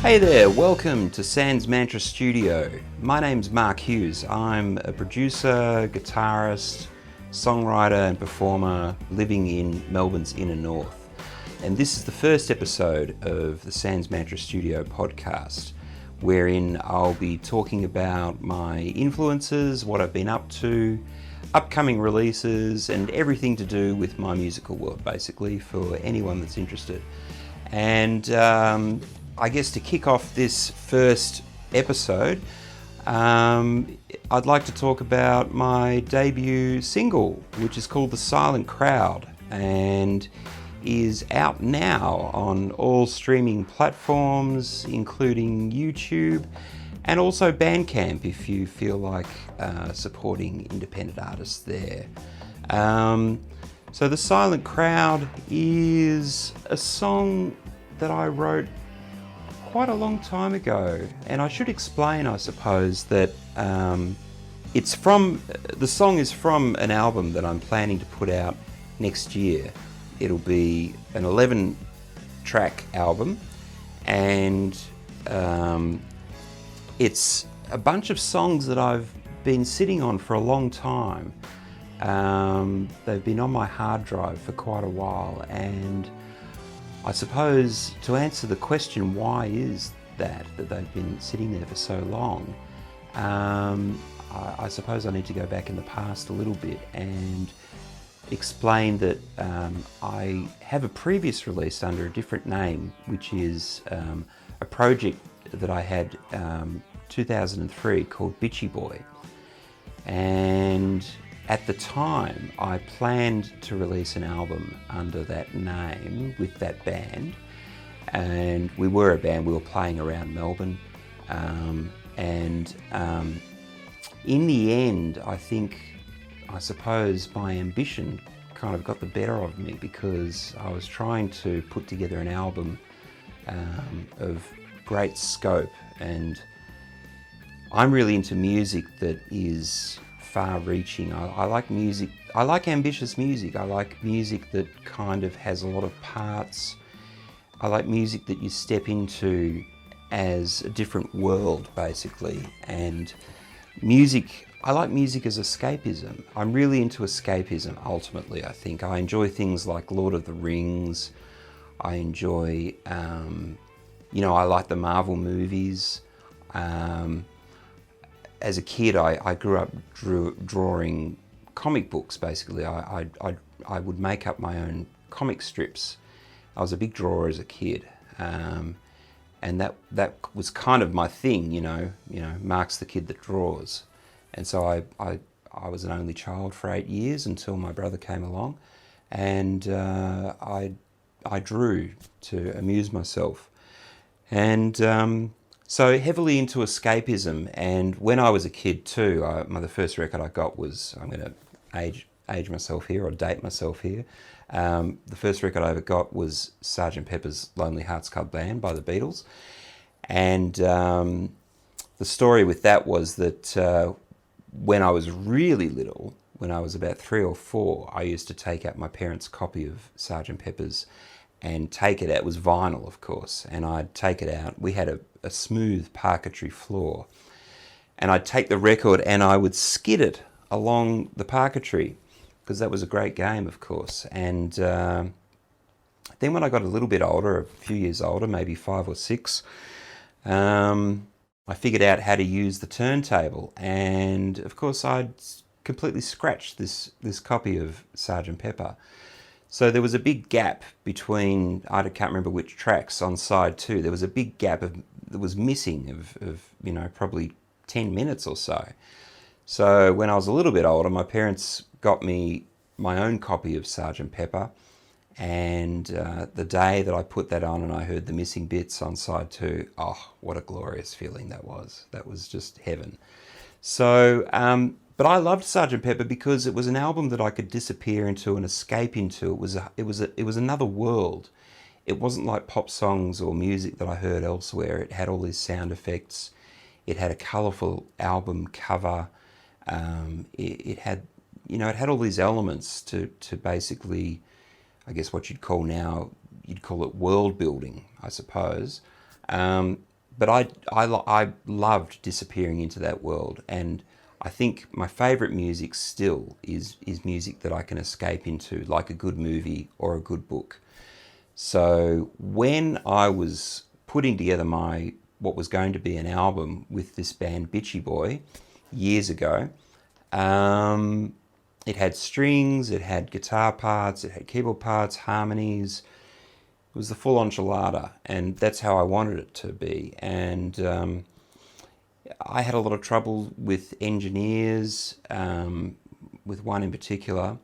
Hey there, welcome to Sanz Mantra Studio. My name's Mark Hughes. I'm a producer, guitarist, songwriter and performer living in Melbourne's inner north. And this is the first episode of the Sanz Mantra Studio podcast, wherein I'll be talking about my influences, what I've been up to, upcoming releases, and everything to do with my musical world, basically, for anyone that's interested. And I guess to kick off this first episode, I'd like to talk about my debut single, which is called The Silent Crowd, and is out now on all streaming platforms, including YouTube, and also Bandcamp if you feel like supporting independent artists there. So The Silent Crowd is a song that I wrote quite a long time ago, and I should explain, I suppose, that the song is from an album that I'm planning to put out next year. It'll be an 11-track album, and it's a bunch of songs that I've been sitting on for a long time. They've been on my hard drive for quite a while, and I suppose to answer the question, why is that they've been sitting there for so long, I suppose I need to go back in the past a little bit and explain that I have a previous release under a different name, which is a project that I had 2003 called Bitchy Boy. And at the time, I planned to release an album under that name with that band, and we were a band. We were playing around Melbourne, and in the end, I suppose my ambition kind of got the better of me, because I was trying to put together an album of great scope, and I'm really into music that is far-reaching. I like music. I like ambitious music. I like music that kind of has a lot of parts. I like music that you step into as a different world, basically. And I like music as escapism. I'm really into escapism, ultimately, I think. I enjoy things like Lord of the Rings. I enjoy, I like the Marvel movies. As a kid, I grew up drawing comic books, basically. I would make up my own comic strips. I was a big drawer as a kid, and that was kind of my thing, Mark's the kid that draws. And so I was an only child for 8 years until my brother came along, and I drew to amuse myself. And so heavily into escapism. And when I was a kid too, the first record I got was, I'm going to age myself here or date myself here. The first record I ever got was Sgt. Pepper's Lonely Hearts Club Band by the Beatles. And the story with that was that when I was really little, when I was about 3 or 4, I used to take out my parents' copy of Sgt. Pepper's and take it out. It was vinyl, of course, and I'd take it out. We had a smooth parquetry floor, and I'd take the record and I would skid it along the parquetry, because that was a great game, of course. And then when I got a little bit older, a few years older, maybe 5 or 6, I figured out how to use the turntable, and of course I'd completely scratched this copy of Sgt. Pepper. So there was a big gap between, I can't remember which tracks on side 2, there was a big gap that was missing of probably 10 minutes or so. So when I was a little bit older, my parents got me my own copy of Sgt. Pepper, and the day that I put that on and I heard the missing bits on side 2, oh, what a glorious feeling that was. That was just heaven. So, but I loved Sgt. Pepper because it was an album that I could disappear into and escape into. It was another world. It wasn't like pop songs or music that I heard elsewhere. It had all these sound effects. It had a colourful album cover. It had all these elements to basically, I guess what you'd call now, you'd call it world building, I suppose. but I loved disappearing into that world, and I think my favourite music still is music that I can escape into, like a good movie or a good book. So when I was putting together what was going to be an album with this band Bitchy Boy years ago, it had strings, it had guitar parts, it had keyboard parts, harmonies. It was the full enchilada, and that's how I wanted it to be. And I had a lot of trouble with engineers, with one in particular.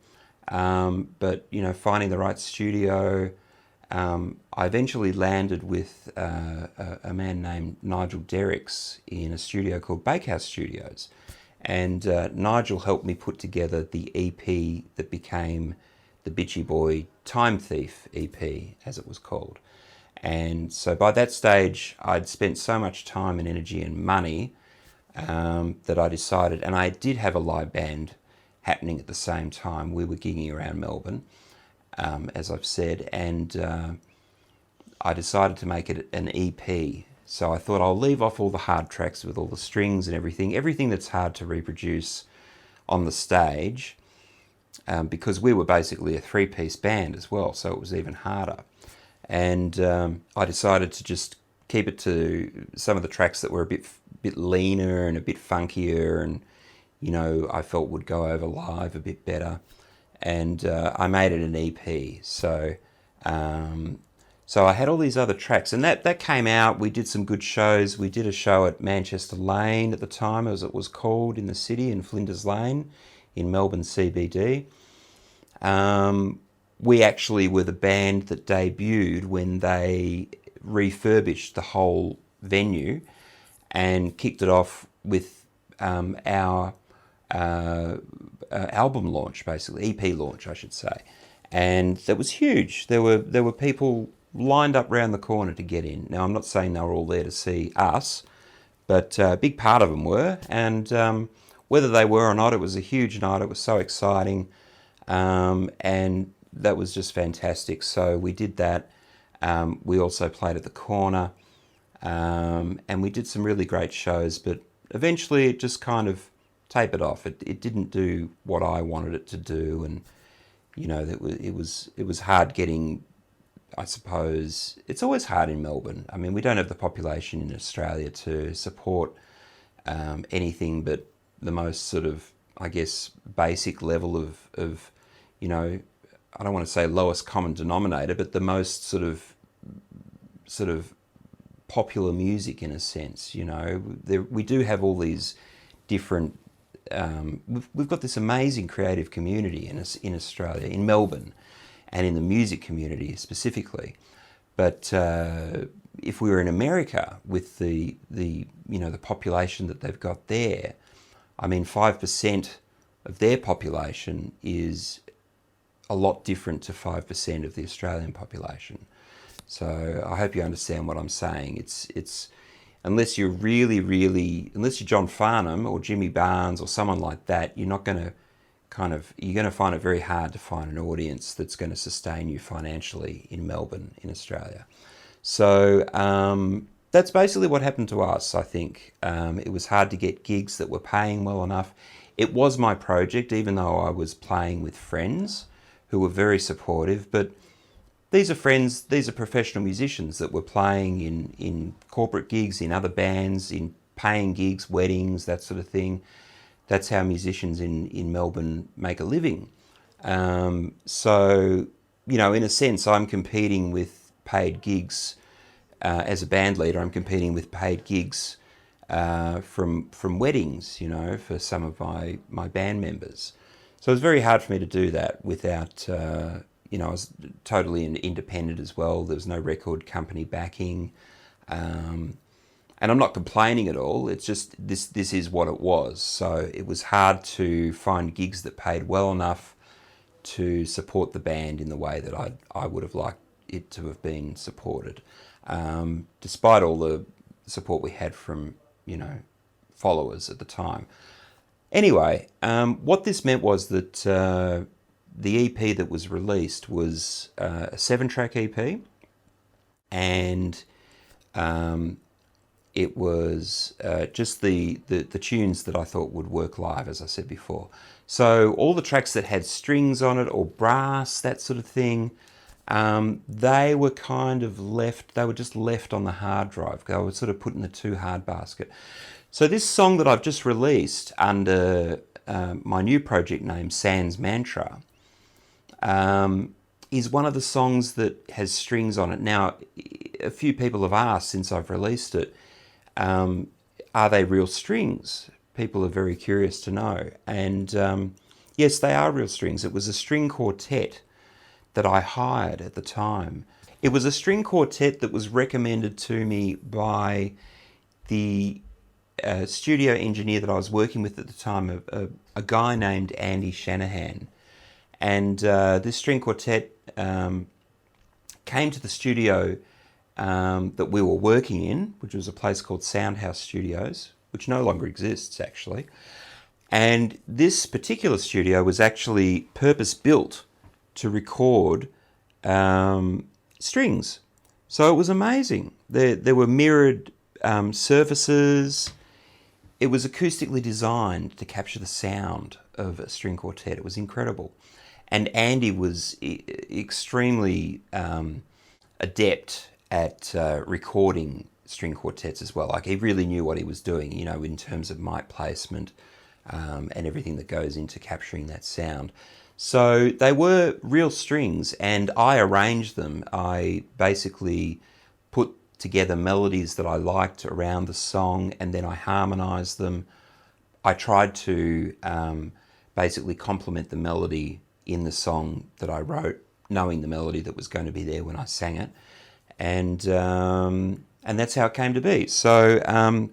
But finding the right studio. I eventually landed with a man named Nigel Derricks in a studio called Bakehouse Studios. And Nigel helped me put together the EP that became the Bitchy Boy Time Thief EP, as it was called. And so by that stage, I'd spent so much time and energy and money that I decided, and I did have a live band happening at the same time. We were gigging around Melbourne, as I've said, and I decided to make it an EP. So I thought I'll leave off all the hard tracks with all the strings and everything that's hard to reproduce on the stage, because we were basically a three-piece band as well, so it was even harder. And I decided to just keep it to some of the tracks that were a bit leaner and a bit funkier, and I felt would go over live a bit better. And I made it an EP. So I had all these other tracks, and that came out. We did some good shows. We did a show at Manchester Lane at the time, as it was called in the city, in Flinders Lane, in Melbourne CBD. We actually were the band that debuted when they refurbished the whole venue and kicked it off with our album launch, basically EP launch, I should say, and that was huge. There were people lined up round the corner to get in. Now, I'm not saying they were all there to see us, but a big part of them were, and whether they were or not, it was a huge night. It was so exciting, and that was just fantastic. So we did that. We also played at the Corner, and we did some really great shows, but eventually it just kind of tapered off. It didn't do what I wanted it to do, and it was hard getting. I suppose it's always hard in Melbourne. I mean, we don't have the population in Australia to support anything but the most sort of, I guess, basic level of I don't want to say lowest common denominator, but the most sort of popular music in a sense. We do have all these different. We've got this amazing creative community in Australia, in Melbourne, and in the music community specifically. But if we were in America with the population that they've got there, I mean, 5% of their population is a lot different to 5% of the Australian population. So I hope you understand what I'm saying. It's unless you're unless you're John Farnham or Jimmy Barnes or someone like that, you're going to find it very hard to find an audience that's going to sustain you financially in Melbourne, in Australia. So that's basically what happened to us, I think. It was hard to get gigs that were paying well enough. It was my project, even though I was playing with friends who were very supportive, but these are professional musicians that were playing in corporate gigs, in other bands, in paying gigs, weddings, that sort of thing. That's how musicians in Melbourne make a living. So, in a sense, I'm competing with paid gigs. As a band leader, I'm competing with paid gigs from weddings, for some of my band members. So it was very hard for me to do that without, I was totally independent as well. There was no record company backing. And I'm not complaining at all. It's just this is what it was. So it was hard to find gigs that paid well enough to support the band in the way that I would have liked it to have been supported, despite all the support we had from followers at the time. Anyway, what this meant was that the EP that was released was a 7-track EP, and It was just the tunes that I thought would work live, as I said before. So all the tracks that had strings on it or brass, that sort of thing, they were kind of left, they were just left on the hard drive. They were sort of put in the too hard basket. So this song that I've just released under my new project name, Sanz Mantra, is one of the songs that has strings on it. Now, a few people have asked since I've released it, are they real strings? People are very curious to know. And yes, they are real strings. It was a string quartet that I hired at the time. It was a string quartet that was recommended to me by the studio engineer that I was working with at the time, a guy named Andy Shanahan. And this string quartet came to the studio that we were working in, which was a place called Soundhouse Studios, which no longer exists actually. And this particular studio was actually purpose-built to record strings. So it was amazing. There were mirrored surfaces. It was acoustically designed to capture the sound of a string quartet. It was incredible. And Andy was extremely adept at recording string quartets as well. Like, he really knew what he was doing, you know, in terms of mic placement and everything that goes into capturing that sound. So they were real strings, and I arranged them. I basically put together melodies that I liked around the song, and then I harmonized them. I tried to basically complement the melody in the song that I wrote, knowing the melody that was going to be there when I sang it, and that's how it came to be. So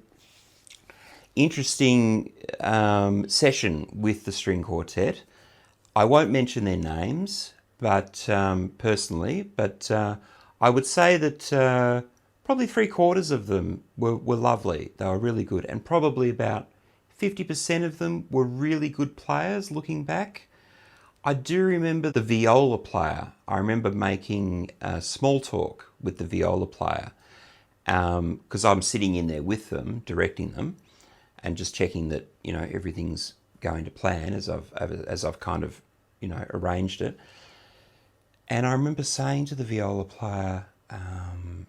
interesting session with the string quartet. I won't mention their names, but personally, but I would say that probably 3/4 of them were lovely. They were really good, and probably about 50% of them were really good players looking back. I do remember the viola player. I remember making small talk with the viola player because I'm sitting in there with them, directing them, and just checking that, you know, everything's going to plan as I've kind of, you know, arranged it. And I remember saying to the viola player,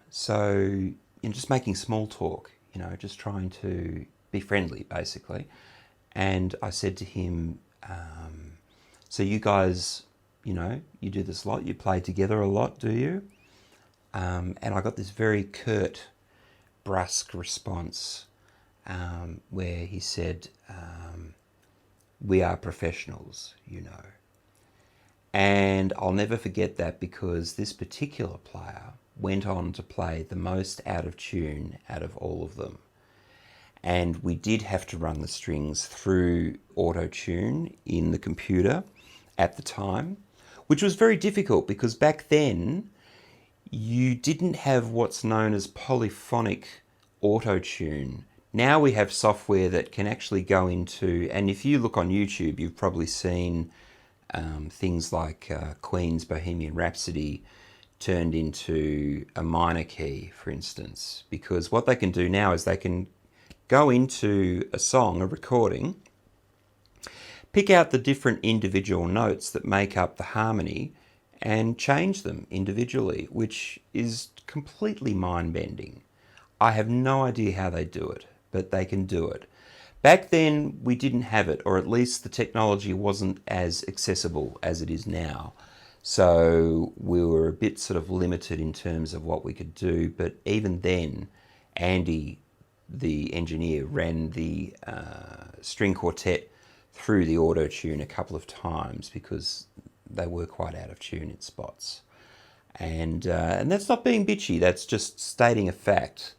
so, you know, just making small talk, you know, just trying to be friendly, basically. And I said to him, so you guys, you know, you do this a lot, you play together a lot, do you? And I got this very curt, brusque response where he said, we are professionals, you know. And I'll never forget that, because this particular player went on to play the most out of tune out of all of them. And we did have to run the strings through auto-tune in the computer at the time, which was very difficult because back then you didn't have what's known as polyphonic auto-tune. Now we have software that can actually go into, and if you look on YouTube, you've probably seen things like Queen's Bohemian Rhapsody turned into a minor key, for instance, because what they can do now is they can go into a song, a recording, pick out the different individual notes that make up the harmony and change them individually, which is completely mind-bending. I have no idea how they do it, but they can do it. Back then, we didn't have it, or at least the technology wasn't as accessible as it is now. So we were a bit sort of limited in terms of what we could do, but even then, Andy, the engineer, ran the string quartet through the auto-tune a couple of times because they were quite out of tune in spots. And that's not being bitchy, that's just stating a fact.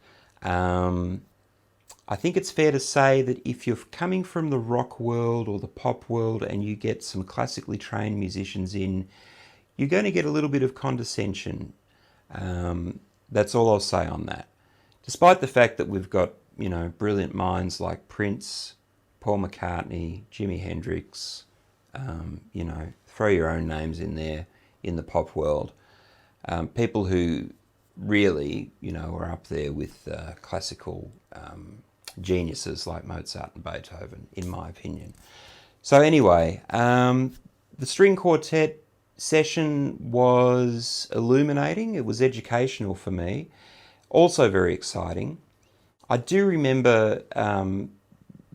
I think it's fair to say that if you're coming from the rock world or the pop world and you get some classically trained musicians in, you're going to get a little bit of condescension. That's all I'll say on that. Despite the fact that we've got, you know, brilliant minds like Prince, Paul McCartney, Jimi Hendrix, you know, throw your own names in there in the pop world. People who really, are up there with classical geniuses like Mozart and Beethoven, in my opinion. So anyway, the string quartet session was illuminating. It was educational for me. Also very exciting. I do remember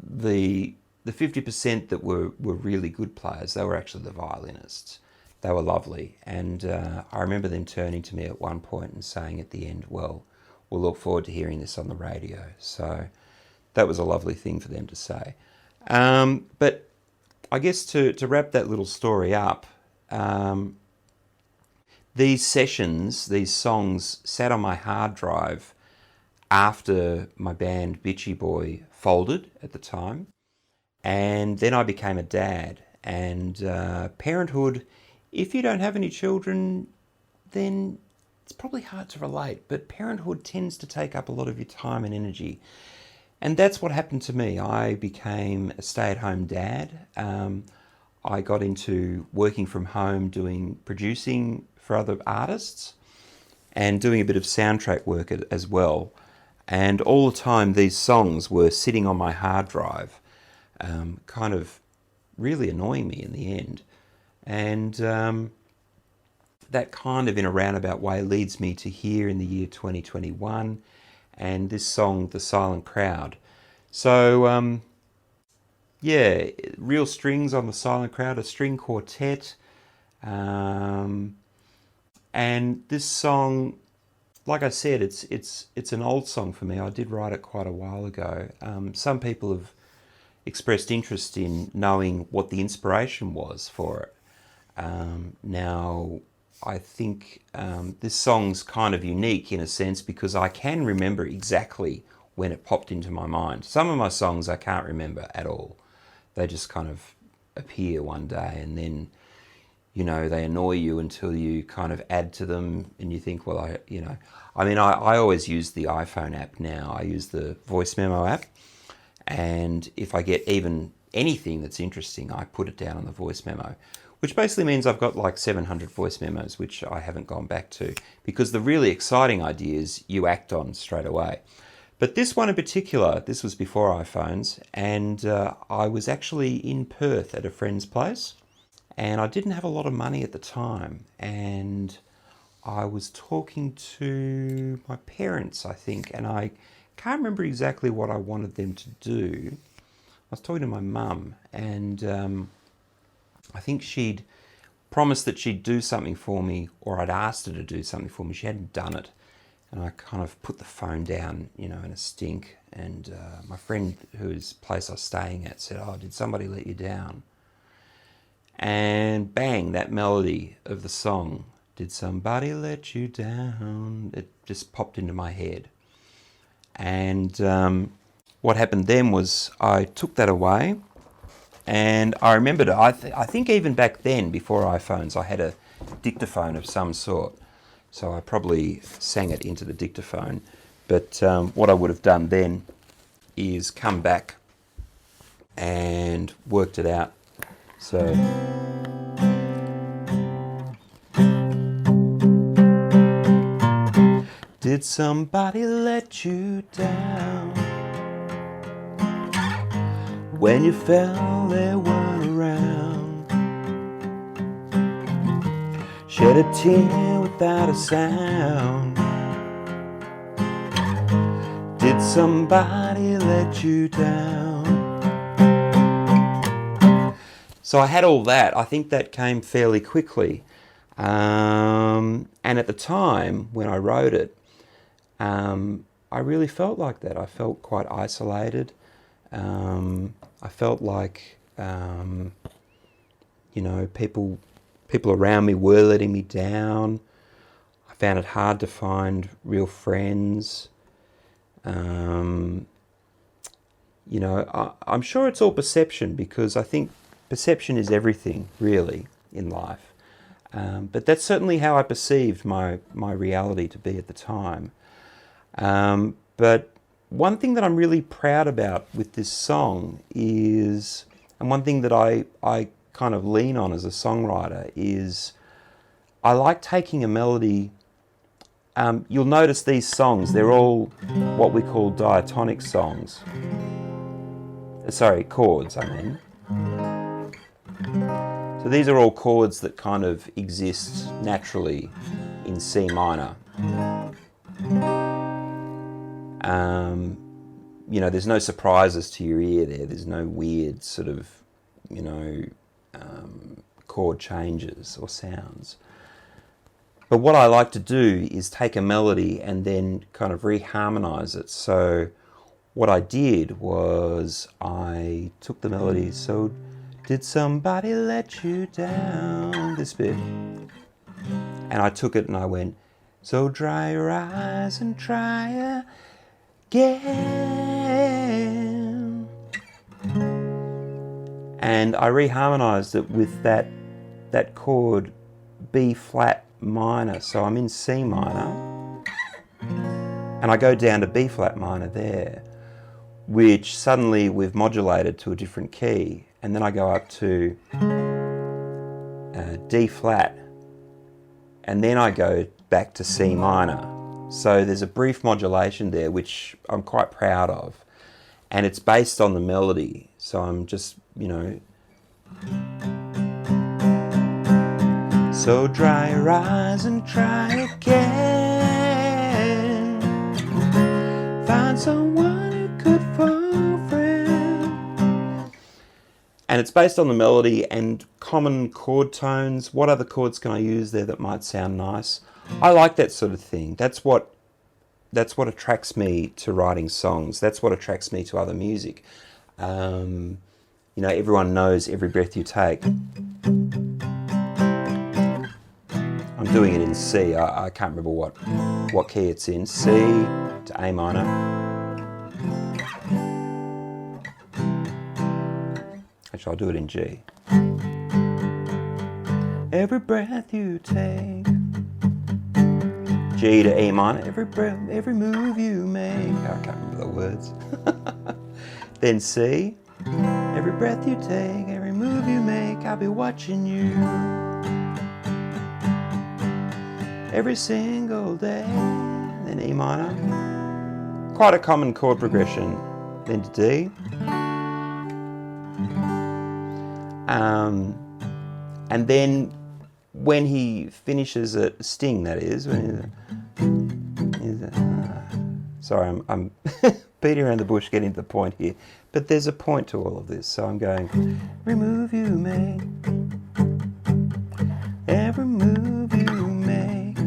the 50% that were really good players. They were actually the violinists. They were lovely. And I remember them turning to me at one point and saying at the end, well, we'll look forward to hearing this on the radio. So that was a lovely thing for them to say. But I guess to wrap that little story up, these sessions, these songs sat on my hard drive after my band Bitchy Boy folded at the time. And then I became a dad. And parenthood, if you don't have any children, then it's probably hard to relate. But parenthood tends to take up a lot of your time and energy. And that's what happened to me. I became a stay-at-home dad. I got into working from home, doing producing for other artists and doing a bit of soundtrack work as well. And all the time these songs were sitting on my hard drive, kind of really annoying me in the end. And that kind of in a roundabout way leads me to here in the year 2021 and this song, The Silent Crowd. So yeah, real strings on The Silent Crowd, a string quartet. And this song, like I said, it's an old song for me. I did write it quite a while ago. Some people have expressed interest in knowing what the inspiration was for it. Now, I think this song's kind of unique in a sense because I can remember exactly when it popped into my mind. Some of my songs I can't remember at all. They just kind of appear one day and then, they annoy you until you kind of add to them and you think, well, I always use the iPhone app now. I use the voice memo app. And if I get even anything that's interesting, I put it down on the voice memo, which basically means I've got like 700 voice memos, which I haven't gone back to, because the really exciting ideas you act on straight away. But this one in particular, this was before iPhones, and I was actually in Perth at a friend's place, and I didn't have a lot of money at the time, and I was talking to my parents, I think, and I can't remember exactly what I wanted them to do. I was talking to my mum, and I think she'd promised that she'd do something for me, or I'd asked her to do something for me. She hadn't done it. And I kind of put the phone down, in a stink. And my friend whose place I was staying at said, "Oh, did somebody let you down?" And bang, that melody of the song, "Did somebody let you down?" It just popped into my head. And what happened then was I took that away. And I remembered, I think even back then, before iPhones, I had a dictaphone of some sort. So I probably sang it into the dictaphone. But what I would have done then is come back and worked it out. So did somebody let you down? When you fell, they weren't around. Shed a tear without a sound. Did somebody let you down? So I had all that. I think that came fairly quickly. And at the time when I wrote it, I really felt like that. I felt quite isolated. I felt like, people around me were letting me down. I found it hard to find real friends. I'm sure it's all perception, because I think perception is everything, really, in life. But that's certainly how I perceived my reality to be at the time. But one thing that I'm really proud about with this song is, and one thing that I kind of lean on as a songwriter, is I like taking a melody You'll notice these songs, they're all what we call diatonic songs. Sorry, chords, I mean. So these are all chords that kind of exist naturally in C minor. You know, there's no surprises to your ear there. There's no weird sort of, you know, chord changes or sounds. But what I like to do is take a melody and then kind of reharmonize it. So what I did was I took the melody, so did somebody let you down, this bit. And I took it and I went, so dry your eyes and try again. And I reharmonized it with that chord B flat minor. So I'm in C minor and I go down to B flat minor there, which suddenly we've modulated to a different key. And then I go up to D flat and then I go back to C minor. So there's a brief modulation there which I'm quite proud of, and it's based on the melody. So I'm just, you know, so dry your eyes and try again. Find someone who could fall friend. And it's based on the melody and common chord tones. What other chords can I use there that might sound nice? I like that sort of thing. That's what attracts me to writing songs. That's what attracts me to other music. You know, everyone knows Every Breath You Take. I'm doing it in C. I can't remember what key it's in. C to A minor. Actually, I'll do it in G. Every breath you take. G to E minor. Every breath, every move you make. I can't remember the words. Then C. Every breath you take, every move you make, I'll be watching you. Every single day. Then E minor. Quite a common chord progression. Then to D. And then when he finishes at sting, that is, when sorry, I'm beating around the bush getting to the point here, but there's a point to all of this. So I'm going, every move you make, every move you make,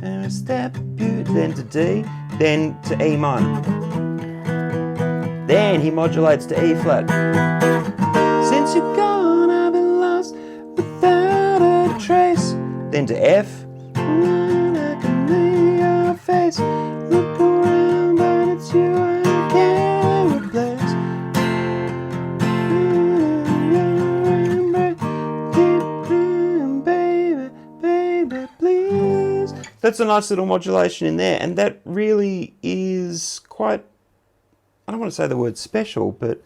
every step you, then to D, then to E minor. Then he modulates to E flat. Since you're gone, I've been lost without a trace. Then to F. I can lay your face. Look around, but it's you I can't replace. Baby, baby, please. That's a nice little modulation in there, and that really is quite, I don't want to say the word special, but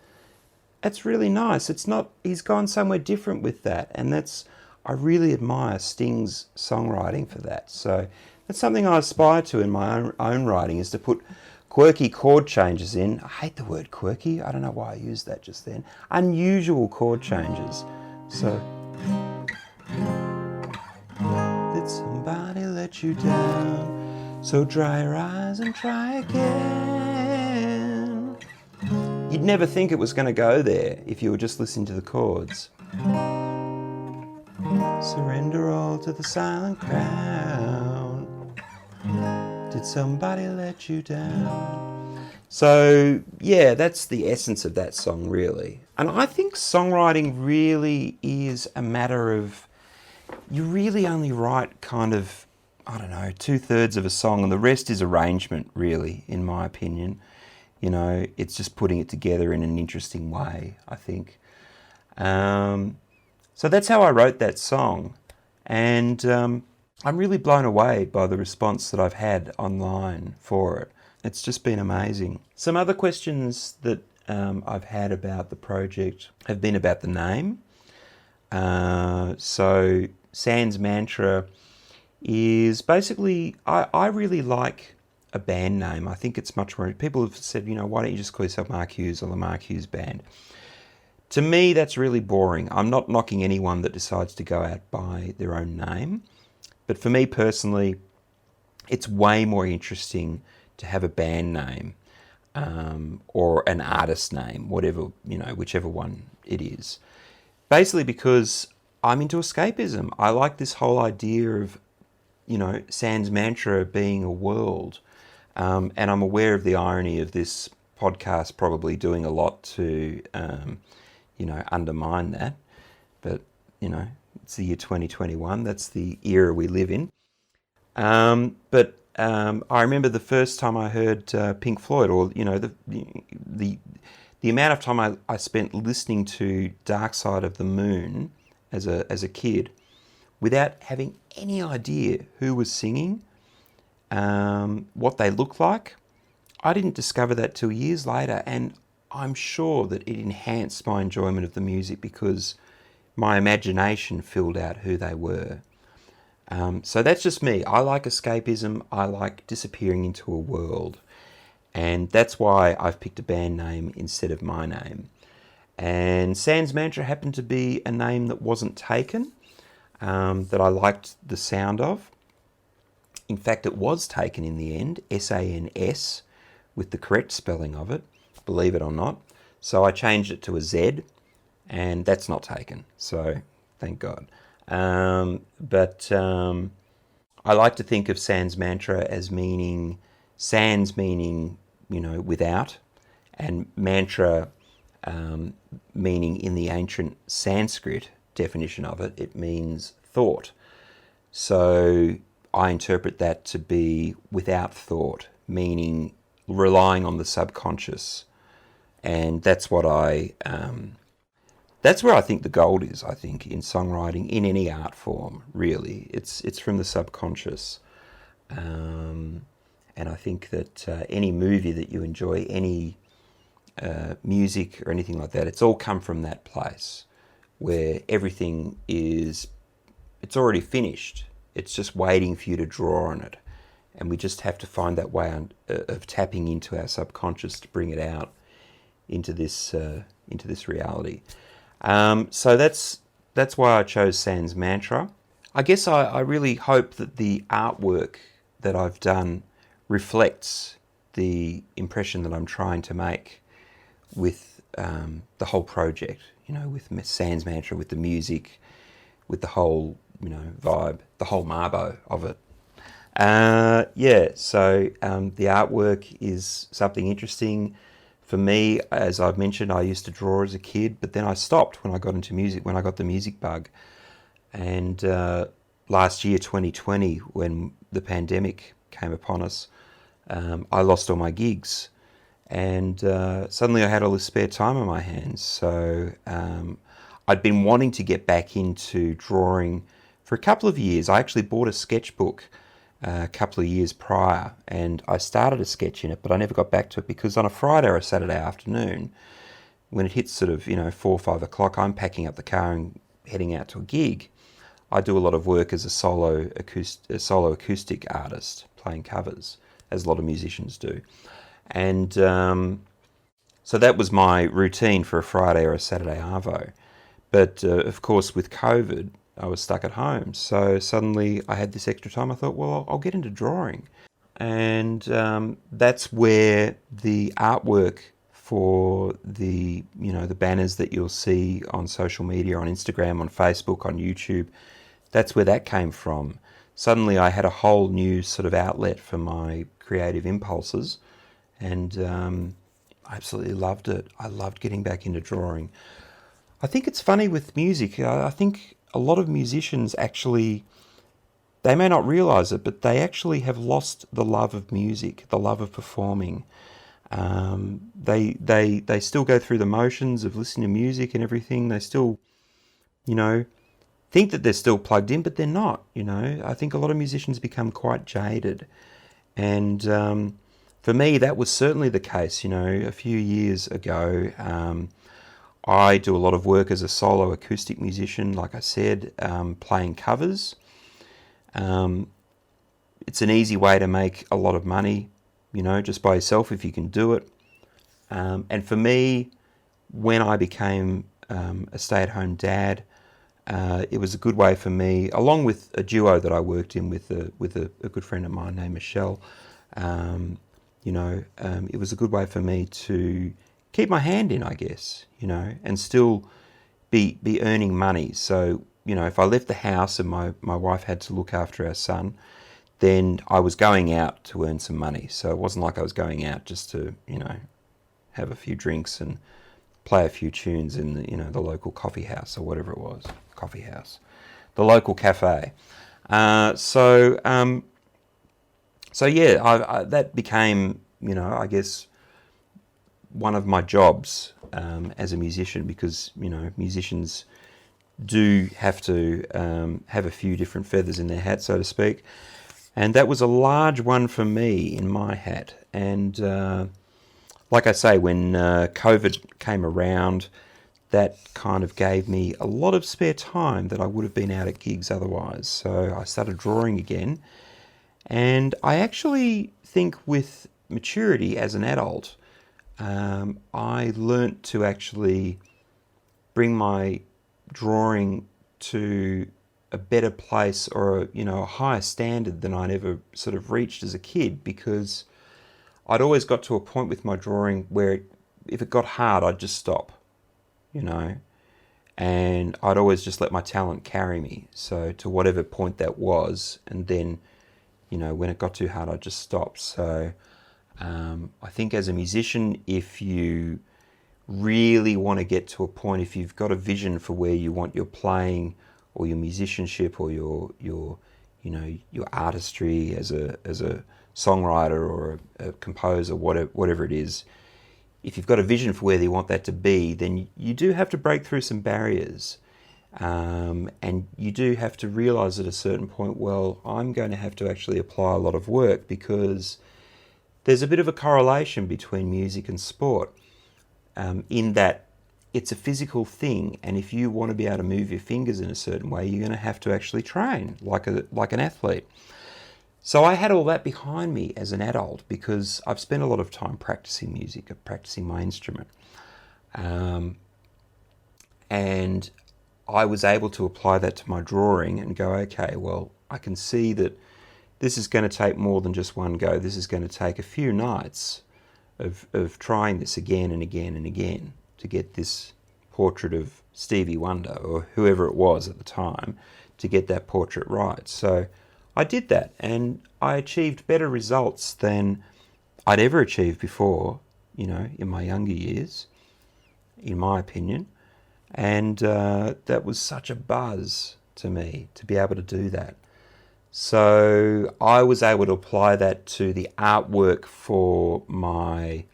it's really nice. It's not, he's gone somewhere different with that, and that's, I really admire Sting's songwriting for that. So that's something I aspire to in my own writing, is to put quirky chord changes in. I hate the word quirky. I don't know why I used that just then. Unusual chord changes. So, did somebody let you down? So dry your eyes and try again. You'd never think it was going to go there if you were just listening to the chords. Surrender all to the silent crowd. Did somebody let you down? So yeah, that's the essence of that song, really. And I think songwriting really is a matter of, you really only write kind of, I don't know, 2/3 of a song, and the rest is arrangement, really, in my opinion. You know, it's just putting it together in an interesting way, I think. So that's how I wrote that song. And I'm really blown away by the response that I've had online for it. It's just been amazing. Some other questions that I've had about the project have been about the name. So Sanz Mantra is basically, I really like a band name. I think it's much more, people have said, why don't you just call yourself Mark Hughes or the Mark Hughes Band? To me, that's really boring. I'm not knocking anyone that decides to go out by their own name. But for me personally, it's way more interesting to have a band name or an artist name, whatever, whichever one it is. Basically because I'm into escapism. I like this whole idea of, Sanz Mantra being a world. And I'm aware of the irony of this podcast probably doing a lot to, undermine that. But, it's the year 2021. That's the era we live in. But I remember the first time I heard Pink Floyd, or the amount of time I spent listening to Dark Side of the Moon as a kid, without having any idea who was singing, what they looked like. I didn't discover that till years later, and I'm sure that it enhanced my enjoyment of the music because my imagination filled out who they were. So that's just me. I like escapism. I like disappearing into a world. And that's why I've picked a band name instead of my name. And Sanz Mantra happened to be a name that wasn't taken, that I liked the sound of. In fact, it was taken in the end, S-A-N-S, with the correct spelling of it, believe it or not. So I changed it to a Z, and that's not taken. So thank God. But I like to think of Sanz Mantra as meaning, Sans meaning, without, and mantra meaning in the ancient Sanskrit definition of it, it means thought. So I interpret that to be without thought, meaning relying on the subconscious. And that's what that's where I think the gold is, I think, in songwriting, in any art form, really. It's from the subconscious. And I think that any movie that you enjoy, any music or anything like that, it's all come from that place where everything it's already finished. It's just waiting for you to draw on it. And we just have to find that way of tapping into our subconscious to bring it out into this reality. So that's why I chose Sanz Mantra. I guess I really hope that the artwork that I've done reflects the impression that I'm trying to make with the whole project, with Sanz Mantra, with the music, with the whole, vibe, the whole marbo of it. So the artwork is something interesting. For me, as I've mentioned, I used to draw as a kid, but then I stopped when I got into music, when I got the music bug. And last year, 2020, when the pandemic came upon us, I lost all my gigs. And suddenly I had all this spare time on my hands. So I'd been wanting to get back into drawing for a couple of years. I actually bought a sketchbook a couple of years prior, and I started a sketch in it, but I never got back to it because on a Friday or a Saturday afternoon, when it hits sort of 4 or 5 o'clock, I'm packing up the car and heading out to a gig. I do a lot of work as a solo acoustic artist, playing covers, as a lot of musicians do. And so that was my routine for a Friday or a Saturday arvo. But of course, with COVID, I was stuck at home. So suddenly I had this extra time. I thought, well, I'll get into drawing. And that's where the artwork for the banners that you'll see on social media, on Instagram, on Facebook, on YouTube, that's where that came from. Suddenly I had a whole new sort of outlet for my creative impulses, and I absolutely loved it. I loved getting back into drawing. I think it's funny with music. I think a lot of musicians actually, they may not realize it, but they actually have lost the love of music, the love of performing. They still go through the motions of listening to music and everything. They still, think that they're still plugged in, but they're not. I think a lot of musicians become quite jaded. And for me, that was certainly the case. A few years ago, I do a lot of work as a solo acoustic musician, like I said, playing covers. It's an easy way to make a lot of money, just by yourself if you can do it. And for me, when I became a stay-at-home dad, it was a good way for me, along with a duo that I worked in with a good friend of mine named Michelle. It was a good way for me to keep my hand in, I guess, and still be earning money. So, if I left the house and my wife had to look after our son, then I was going out to earn some money. So it wasn't like I was going out just to, have a few drinks and play a few tunes in the local coffee house or whatever it was. Coffee house. The local cafe. So yeah, that became, I guess, one of my jobs as a musician, because, musicians do have to have a few different feathers in their hat, so to speak. And that was a large one for me in my hat. And like I say, when COVID came around, that kind of gave me a lot of spare time that I would have been out at gigs otherwise. So I started drawing again. And I actually think with maturity as an adult, I learnt to actually bring my drawing to a better place, or a higher standard than I'd ever sort of reached as a kid, because I'd always got to a point with my drawing where if it got hard, I'd just stop, and I'd always just let my talent carry me, so to whatever point that was, and then when it got too hard, I'd just stop. So I think as a musician, if you really want to get to a point, if you've got a vision for where you want your playing or your musicianship or your artistry as a songwriter or a composer, whatever it is, if you've got a vision for where you want that to be, then you do have to break through some barriers. And you do have to realize at a certain point, well, I'm going to have to actually apply a lot of work, because there's a bit of a correlation between music and sport, in that it's a physical thing, and if you want to be able to move your fingers in a certain way, you're going to have to actually train like an athlete. So I had all that behind me as an adult, because I've spent a lot of time practicing music, practicing my instrument. And I was able to apply that to my drawing and go, okay, well, I can see that this is going to take more than just one go. This is going to take a few nights of trying this again and again and again to get this portrait of Stevie Wonder, or whoever it was at the time, to get that portrait right. So I did that, and I achieved better results than I'd ever achieved before, in my younger years, in my opinion. And that was such a buzz to me to be able to do that. So I was able to apply that to the artwork for my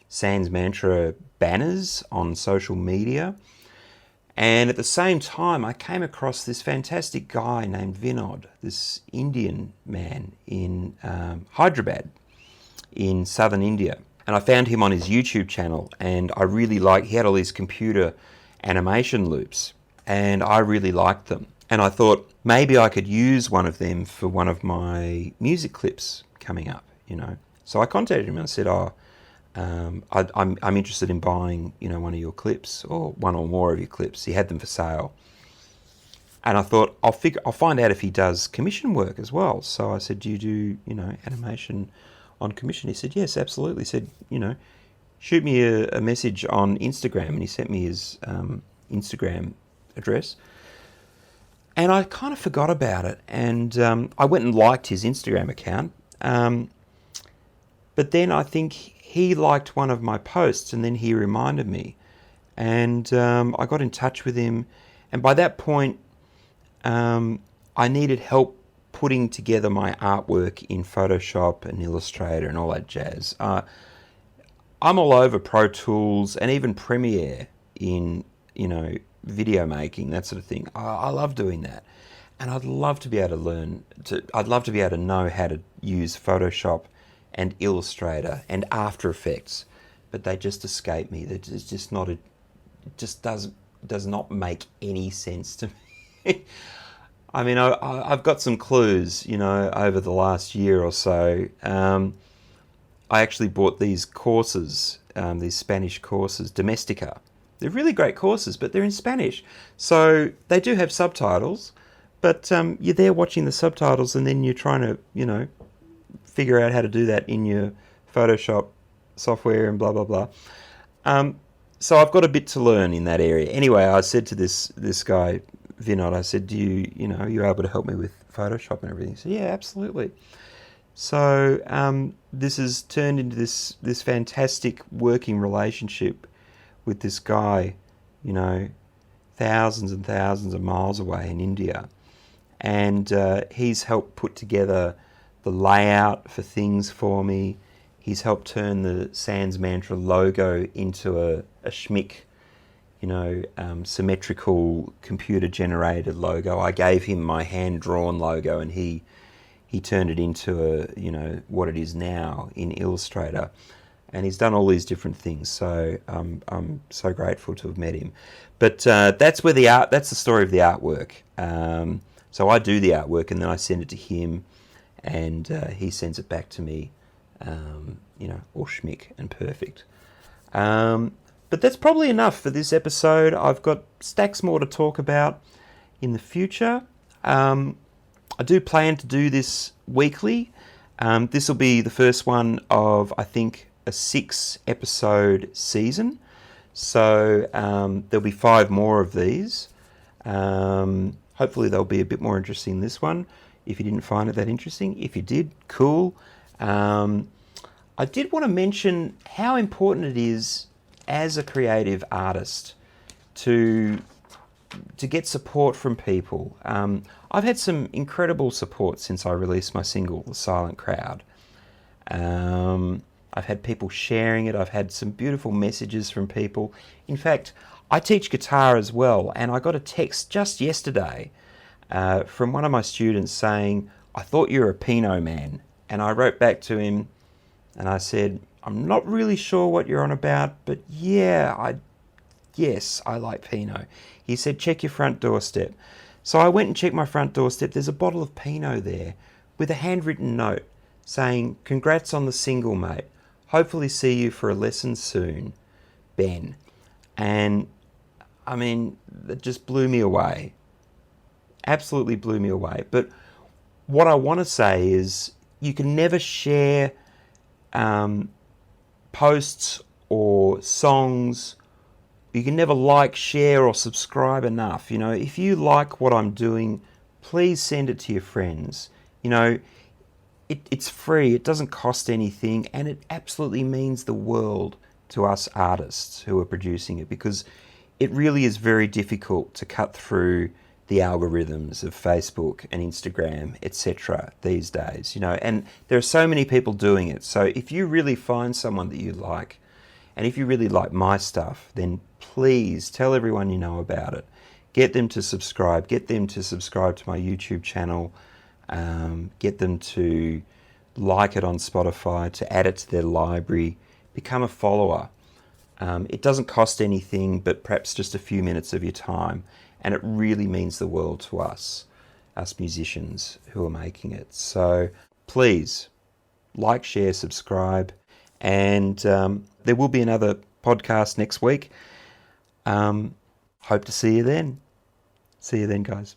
Sanz Mantra banners on social media. And at the same time, I came across this fantastic guy named Vinod, this Indian man in Hyderabad in southern India. And I found him on his YouTube channel, and I really he had all these computer animation loops, and I really liked them. And I thought maybe I could use one of them for one of my music clips coming up, So I contacted him and I said, I'm interested in buying, one of your clips, or one or more of your clips. He had them for sale. And I thought, I'll find out if he does commission work as well. So I said, do you do, animation on commission? He said, yes, absolutely. He said, shoot me a message on Instagram. And he sent me his Instagram address. And I kind of forgot about it. And I went and liked his Instagram account. But then I think he liked one of my posts, and then he reminded me. And I got in touch with him. And by that point, I needed help putting together my artwork in Photoshop and Illustrator and all that jazz. I'm all over Pro Tools and even Premiere in, video making, that sort of thing. I love doing that. And I'd love to be able to know how to use Photoshop and Illustrator and After Effects, but they just escape me. It's just not just does not make any sense to me. I mean, I've got some clues, over the last year or so. I actually bought these courses, these Spanish courses, Domestica. They're really great courses, but they're in Spanish. So they do have subtitles, but you're there watching the subtitles and then you're trying to, figure out how to do that in your Photoshop software and blah, blah, blah. So I've got a bit to learn in that area. Anyway, I said to this guy, Vinod, I said, you're able to help me with Photoshop and everything? He said, yeah, absolutely. So this has turned into this fantastic working relationship with this guy, thousands and thousands of miles away in India. And he's helped put together the layout for things for me. He's helped turn the Sanz Mantra logo into a schmick, symmetrical computer-generated logo. I gave him my hand-drawn logo and he turned it into what it is now in Illustrator. And he's done all these different things, so I'm so grateful to have met him. But that's the story of the artwork. So I do the artwork and then I send it to him, and he sends it back to me, all schmick and perfect. But that's probably enough for this episode. I've got stacks more to talk about in the future. I do plan to do this weekly. This will be the first one of, I think, a 6-episode season. So there'll be 5 more of these. Hopefully they'll be a bit more interesting than this one. If you didn't find it that interesting, if you did, cool. I did want to mention how important it is as a creative artist to get support from people. I've had some incredible support since I released my single, The Silent Crowd. I've had people sharing it. I've had some beautiful messages from people. In fact, I teach guitar as well, and I got a text just yesterday from one of my students saying, I thought you were a Pinot man. And I wrote back to him and I said, I'm not really sure what you're on about, but yes, I like Pinot. He said, check your front doorstep. So I went and checked my front doorstep. There's a bottle of Pinot there with a handwritten note saying, congrats on the single, mate. Hopefully see you for a lesson soon, Ben. And I mean, that just blew me away. Absolutely blew me away. But what I want to say is you can never share posts or songs. You can never like, share, or subscribe enough. If you like what I'm doing, please send it to your friends. It's free, it doesn't cost anything, and it absolutely means the world to us artists who are producing it, because it really is very difficult to cut through the algorithms of Facebook and Instagram, etc. these days, and there are so many people doing it. So if you really find someone that you like, and if you really like my stuff, then please tell everyone you know about it. Get them to subscribe. Get them to subscribe to my YouTube channel. Get them to like it on Spotify, to add it to their library. Become a follower. It doesn't cost anything, but perhaps just a few minutes of your time. And it really means the world to us musicians who are making it. So please like, share, subscribe. And there will be another podcast next week. Hope to see you then. See you then, guys.